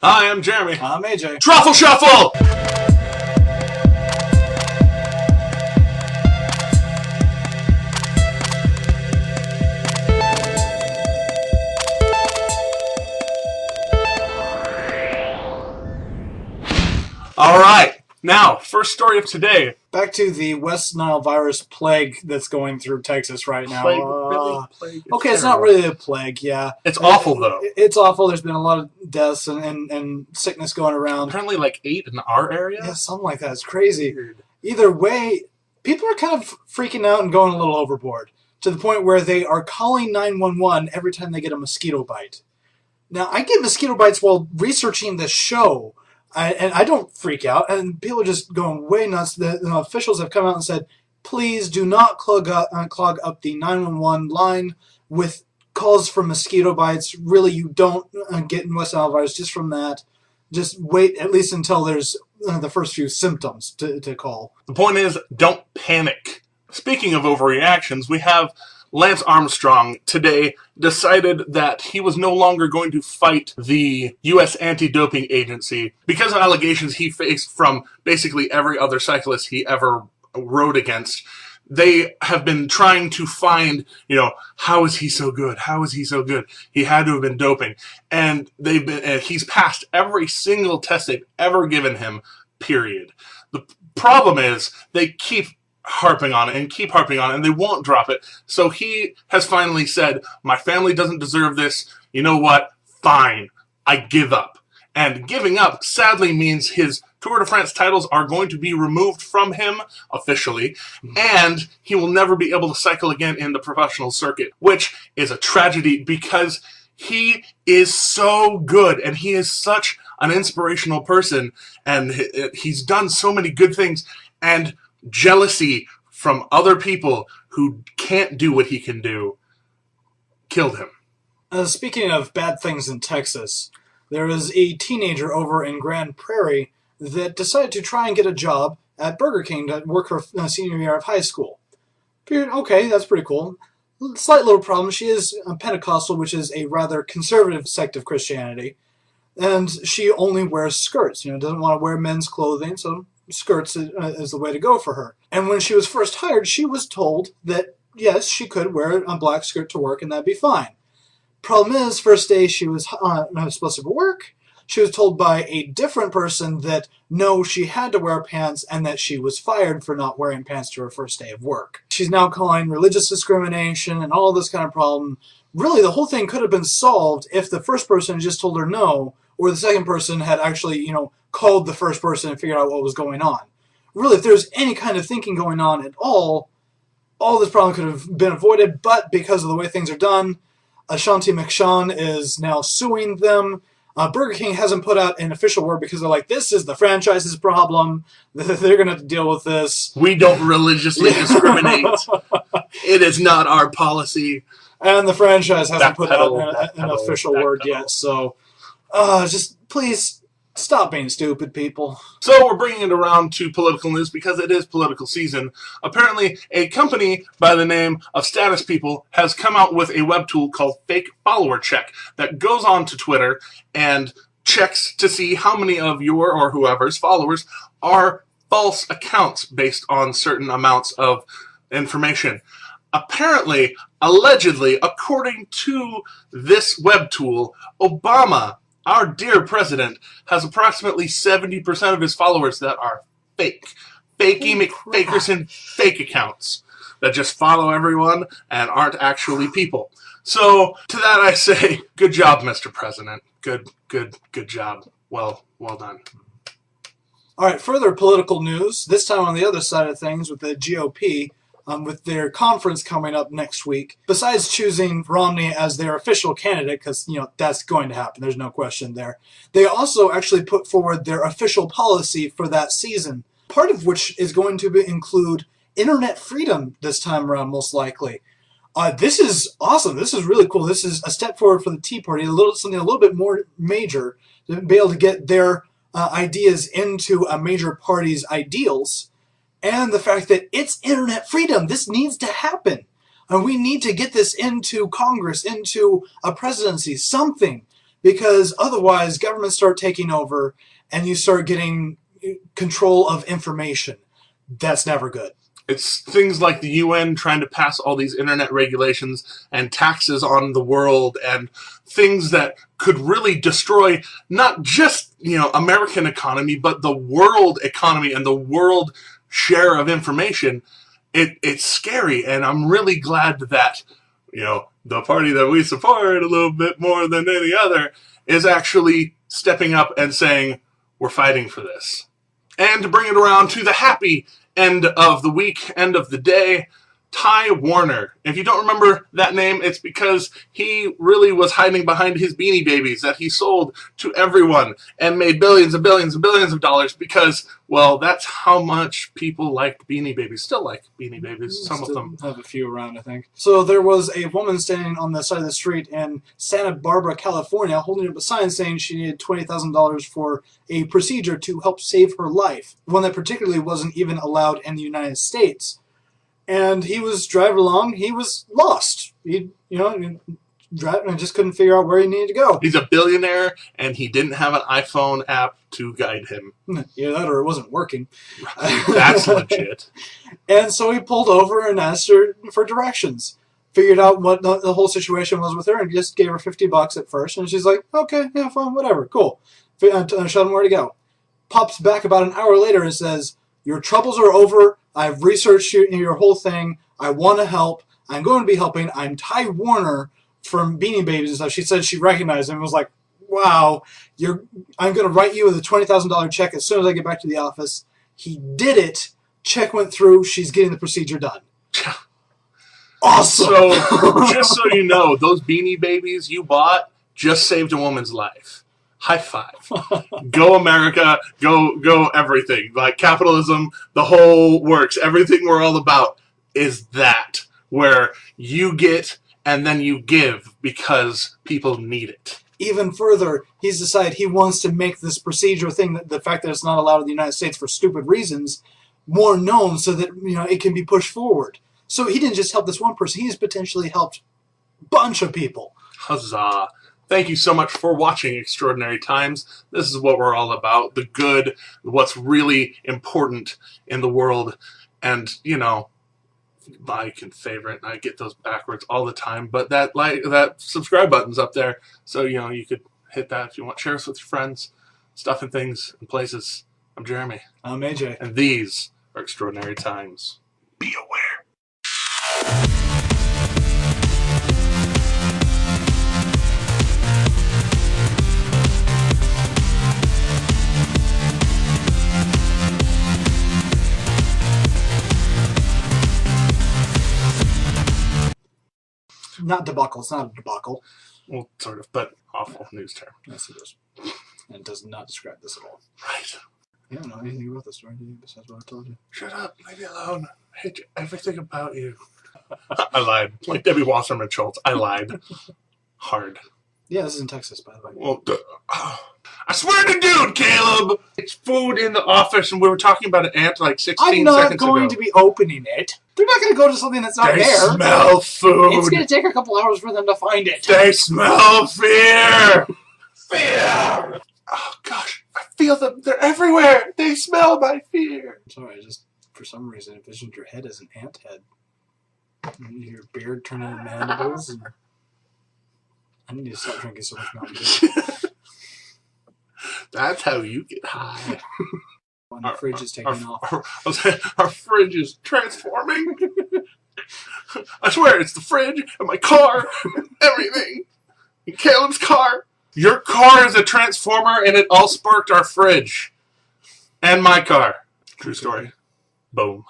Hi, I'm Jeremy. I'm AJ. Truffle Shuffle! All right. Now, first story of today. Back to the West Nile virus plague that's going through Texas right now. Plague. Okay, it's not really a plague, yeah. It's awful, though. It's awful. There's been a lot of deaths and sickness going around. Apparently like 8 in our area? Yeah, something like that. It's crazy. Either way, people are kind of freaking out and going a little overboard, to the point where they are calling 911 every time they get a mosquito bite. Now, I get mosquito bites while researching this show, and I don't freak out, and people are just going way nuts. The officials have come out and said, please do not clog up the 911 line with calls for mosquito bites. Really, you don't get West Nile virus just from that. Just wait at least until there's the first few symptoms to call. The point is, don't panic. Speaking of overreactions, we have Lance Armstrong today decided that he was no longer going to fight the U.S. anti-doping agency because of allegations he faced from basically every other cyclist he ever rode against. They have been trying to find, how is he so good? How is he so good? He had to have been doping. And he's passed every single test they've ever given him, period. The problem is they keep harping on it and they won't drop it. So he has finally said, my family doesn't deserve this. You know what? Fine. I give up. And giving up sadly means his Tour de France titles are going to be removed from him officially, and he will never be able to cycle again in the professional circuit, which is a tragedy because he is so good and he is such an inspirational person and he's done so many good things, and jealousy from other people who can't do what he can do killed him. Speaking of bad things in Texas, there was a teenager over in Grand Prairie that decided to try and get a job at Burger King to work her senior year of high school. Okay, that's pretty cool. Slight little problem. She is Pentecostal, which is a rather conservative sect of Christianity, and she only wears skirts. Doesn't want to wear men's clothing, so skirts is the way to go for her. And when she was first hired, she was told that, yes, she could wear a black skirt to work and that'd be fine. Problem is, first day she was supposed to work, she was told by a different person that no, she had to wear pants and that she was fired for not wearing pants to her first day of work. She's now calling religious discrimination and all this kind of problem. Really, the whole thing could have been solved if the first person just told her no, or the second person had actually, called the first person and figured out what was going on. Really, if there's any kind of thinking going on at all this problem could have been avoided, but because of the way things are done, Ashanti McShawn is now suing them. Burger King hasn't put out an official word because they're like, this is the franchise's problem. They're going to have to deal with this. We don't religiously discriminate. It is not our policy. And the franchise hasn't put out an official word yet. So just please stop being stupid, people. So we're bringing it around to political news because it is political season. Apparently, a company by the name of Status People has come out with a web tool called Fake Follower Check that goes on to Twitter and checks to see how many of your or whoever's followers are false accounts based on certain amounts of information. Apparently, allegedly, according to this web tool, Obama, our dear president, has approximately 70% of his followers that are fake. Fakey McFakerson fake accounts that just follow everyone and aren't actually people. So, to that I say, good job, Mr. President. Good job. Well done. All right, further political news, this time on the other side of things with the GOP, with their conference coming up next week. Besides choosing Romney as their official candidate, because, that's going to happen, there's no question there, they also actually put forward their official policy for that season, part of which is going to include internet freedom this time around, most likely. This is awesome. This is really cool. This is a step forward for the Tea Party, something a little bit more major, to be able to get their ideas into a major party's ideals. And the fact that it's internet freedom. This needs to happen. And we need to get this into Congress, into a presidency, something. because otherwise governments start taking over and you start getting control of information. That's never good. It's things like the UN trying to pass all these internet regulations and taxes on the world and things that could really destroy not just, American economy, but the world economy and the world share of information. It's scary, and I'm really glad that, the party that we support a little bit more than any other is actually stepping up and saying, we're fighting for this. And to bring it around to the happy end of the week, end of the day, Ty Warner. If you don't remember that name, it's because he really was hiding behind his Beanie Babies that he sold to everyone and made billions and billions and billions of dollars because, well, that's how much people liked Beanie Babies. Still like Beanie Babies, some of them. Have a few around, I think. So there was a woman standing on the side of the street in Santa Barbara, California, holding up a sign saying she needed $20,000 for a procedure to help save her life, one that particularly wasn't even allowed in the United States. And he was driving along. He was lost. He driving and just couldn't figure out where he needed to go. He's a billionaire, and he didn't have an iPhone app to guide him. Either that or it wasn't working. That's legit. And so he pulled over and asked her for directions. Figured out what the whole situation was with her and just gave her $50 at first. And she's like, okay, yeah, fine, whatever, cool. Showed him where to go. Pops back about an hour later and says, your troubles are over. I've researched your whole thing. I want to help. I'm going to be helping. I'm Ty Warner from Beanie Babies and stuff. She said she recognized him and was like, wow, I'm going to write you with a $20,000 check as soon as I get back to the office. He did it. Check went through. She's getting the procedure done. Awesome. So, just so you know, those Beanie Babies you bought just saved a woman's life. High five. Go America. Go everything. Like capitalism, the whole works. Everything we're all about is that. Where you get and then you give because people need it. Even further, he's decided he wants to make this procedure thing, the fact that it's not allowed in the United States for stupid reasons, more known so that it can be pushed forward. So he didn't just help this one person. He's potentially helped a bunch of people. Huzzah. Thank you so much for watching Extraordinary Times. This is what we're all about. The good, what's really important in the world. And, like and favorite. And I get those backwards all the time. But that subscribe button's up there. So, you could hit that if you want. Share us with your friends. Stuff and things and places. I'm Jeremy. I'm AJ. And these are Extraordinary Times. Be aware. Not debacle. It's not a debacle. Well, sort of, but awful news term. Yes, it is. And it does not describe this at all. Right. You don't know anything about the story, do you, besides what I told you? Shut up. Leave me alone. I hate everything about you. I lied. Like Debbie Wasserman Schultz. I lied. Hard. Yeah, this is in Texas, by the way. Well, I swear to dude, Caleb! It's food in the office, and we were talking about an ant like 16 seconds ago. I'm not going to be opening it. They're not going to go to something that's not They there. smell food. It's going to take a couple hours for them to find it. They smell fear. Fear. Oh, gosh. I feel them. They're everywhere. They smell my fear. I'm sorry, I just, for some reason, envisioned your head as an ant head. And your beard turning into mandibles. And I need to stop drinking so much Mountain Dew. That's how you get high. When the fridge is taking off. Our fridge is transforming. I swear, it's the fridge and my car and everything. And Caleb's car. Your car is a transformer, and it all sparked our fridge. And my car. True story. Boom.